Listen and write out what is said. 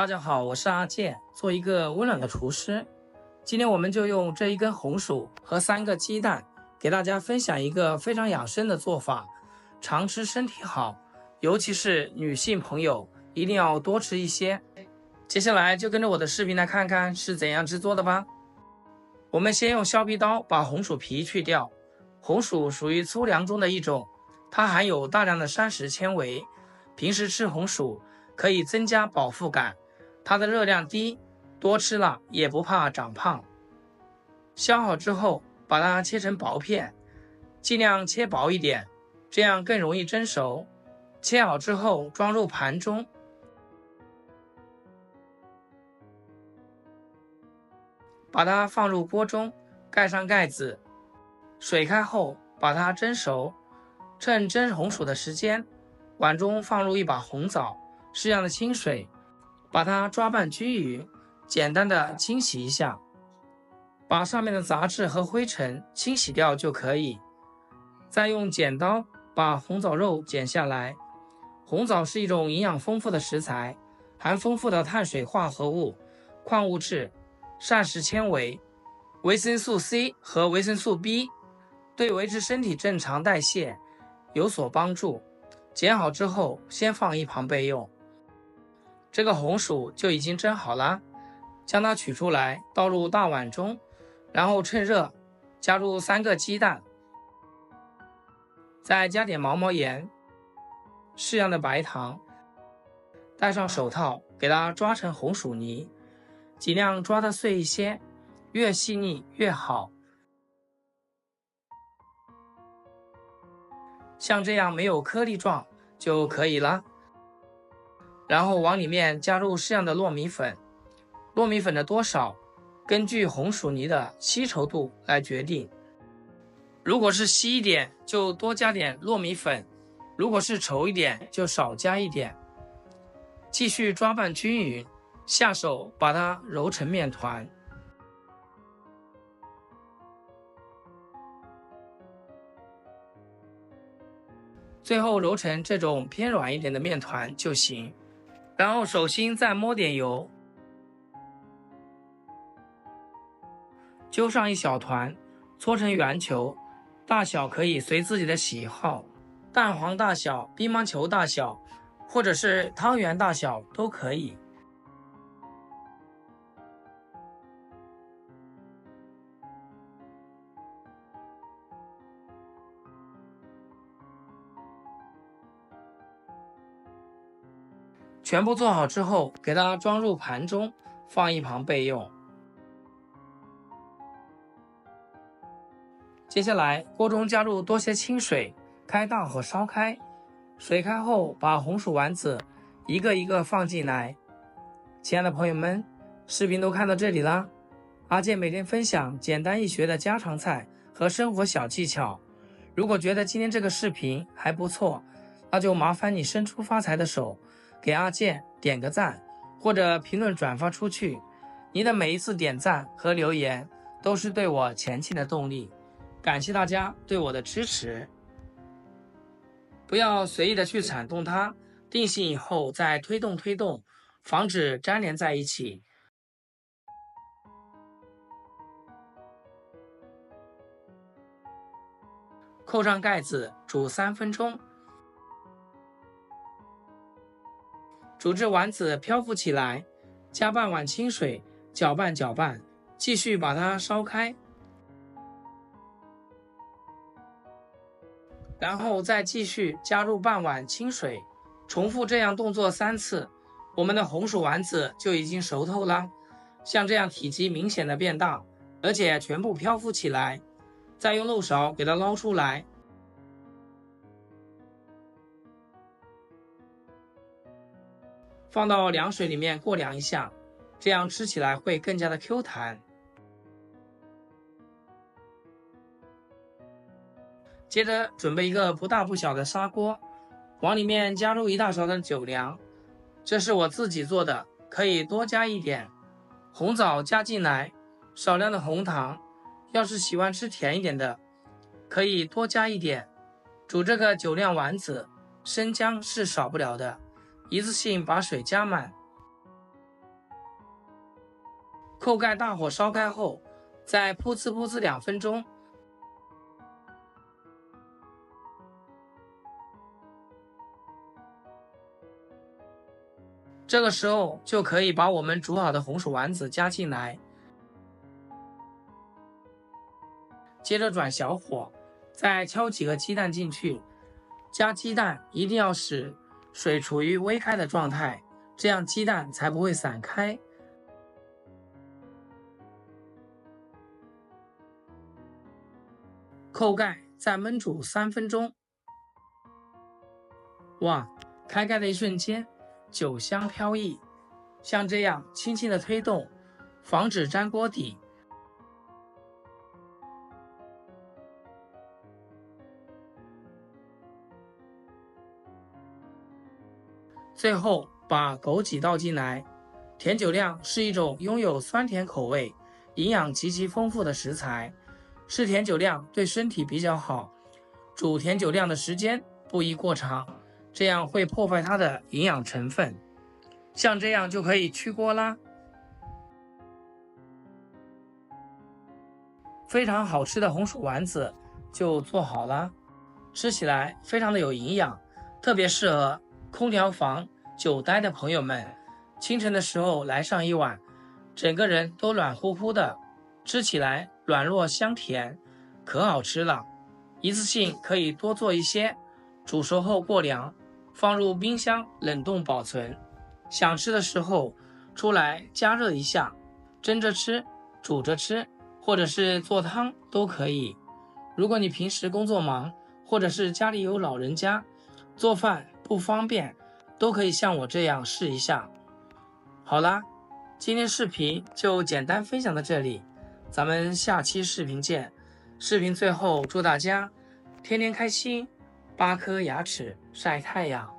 大家好，我是阿健，做一个温暖的厨师。今天我们就用这一根红薯和3个鸡蛋，给大家分享一个非常养生的做法，常吃身体好，尤其是女性朋友一定要多吃一些。接下来就跟着我的视频来看看是怎样制作的吧。我们先用削皮刀把红薯皮去掉。红薯属于粗粮中的一种，它含有大量的膳食纤维，平时吃红薯可以增加饱腹感，它的热量低，多吃了也不怕长胖。削好之后把它切成薄片，尽量切薄一点，这样更容易蒸熟。切好之后装入盘中，把它放入锅中，盖上盖子，水开后把它蒸熟。趁蒸红薯的时间，碗中放入一把红枣，适量的清水，把它抓拌均匀，简单的清洗一下，把上面的杂质和灰尘清洗掉就可以。再用剪刀把红枣肉剪下来。红枣是一种营养丰富的食材，含丰富的碳水化合物、矿物质、膳食纤维、维生素 C 和维生素 B， 对维持身体正常代谢有所帮助。剪好之后先放一旁备用。这个红薯就已经蒸好了，将它取出来倒入大碗中，然后趁热加入3个鸡蛋，再加点毛毛盐，适量的白糖，戴上手套给它抓成红薯泥，尽量抓得碎一些，越细腻越好。像这样没有颗粒状就可以了。然后往里面加入适量的糯米粉，糯米粉的多少根据红薯泥的稀稠度来决定。如果是稀一点就多加点糯米粉，如果是稠一点就少加一点。继续抓拌均匀，下手把它揉成面团。最后揉成这种偏软一点的面团就行。然后手心再摸点油，揪上一小团，搓成圆球，大小可以随自己的喜好，蛋黄大小、乒乓球大小，或者是汤圆大小都可以。全部做好之后，给它装入盘中，放一旁备用。接下来锅中加入多些清水，开大火烧开。水开后把红薯丸子一个一个放进来。亲爱的朋友们，视频都看到这里啦。阿健每天分享简单易学的家常菜和生活小技巧。如果觉得今天这个视频还不错，那就麻烦你伸出发财的手，给阿健点个赞，或者评论转发出去。你的每一次点赞和留言都是对我前进的动力。感谢大家对我的支持。不要随意的去铲动它，定型以后再推动，防止粘连在一起。扣上盖子煮3分钟，煮至丸子漂浮起来，加半碗清水，搅拌，继续把它烧开。然后再继续加入半碗清水，重复这样动作3次，我们的红薯丸子就已经熟透了。像这样体积明显的变大，而且全部漂浮起来，再用漏勺给它捞出来，放到凉水里面过凉一下，这样吃起来会更加的 Q 弹。接着准备一个不大不小的砂锅，往里面加入1大勺的酒粮，这是我自己做的，可以多加一点。红枣加进来，少量的红糖，要是喜欢吃甜一点的，可以多加一点。煮这个酒酿丸子，生姜是少不了的，一次性把水加满。扣盖大火烧开后，再噗呲噗呲2分钟。这个时候就可以把我们煮好的红薯丸子加进来，接着转小火，再敲几个鸡蛋进去。加鸡蛋一定要使水处于微开的状态，这样鸡蛋才不会散开。扣盖再焖煮3分钟。哇，开盖的一瞬间，酒香飘溢，像这样轻轻的推动，防止粘锅底。最后把枸杞倒进来。甜酒酿是一种拥有酸甜口味、营养极其丰富的食材，吃甜酒酿对身体比较好。煮甜酒酿的时间不宜过长，这样会破坏它的营养成分。像这样就可以出锅啦。非常好吃的红薯丸子就做好了，吃起来非常的有营养，特别适合空调房久待的朋友们。清晨的时候来上一碗，整个人都暖乎乎的，吃起来软糯香甜，可好吃了。一次性可以多做一些，煮熟后过凉，放入冰箱冷冻保存。想吃的时候出来加热一下，蒸着吃，煮着吃，或者是做汤都可以。如果你平时工作忙，或者是家里有老人家，做饭不方便，都可以像我这样试一下。好啦，今天视频就简单分享到这里，咱们下期视频见。视频最后祝大家天天开心，8颗牙齿晒太阳。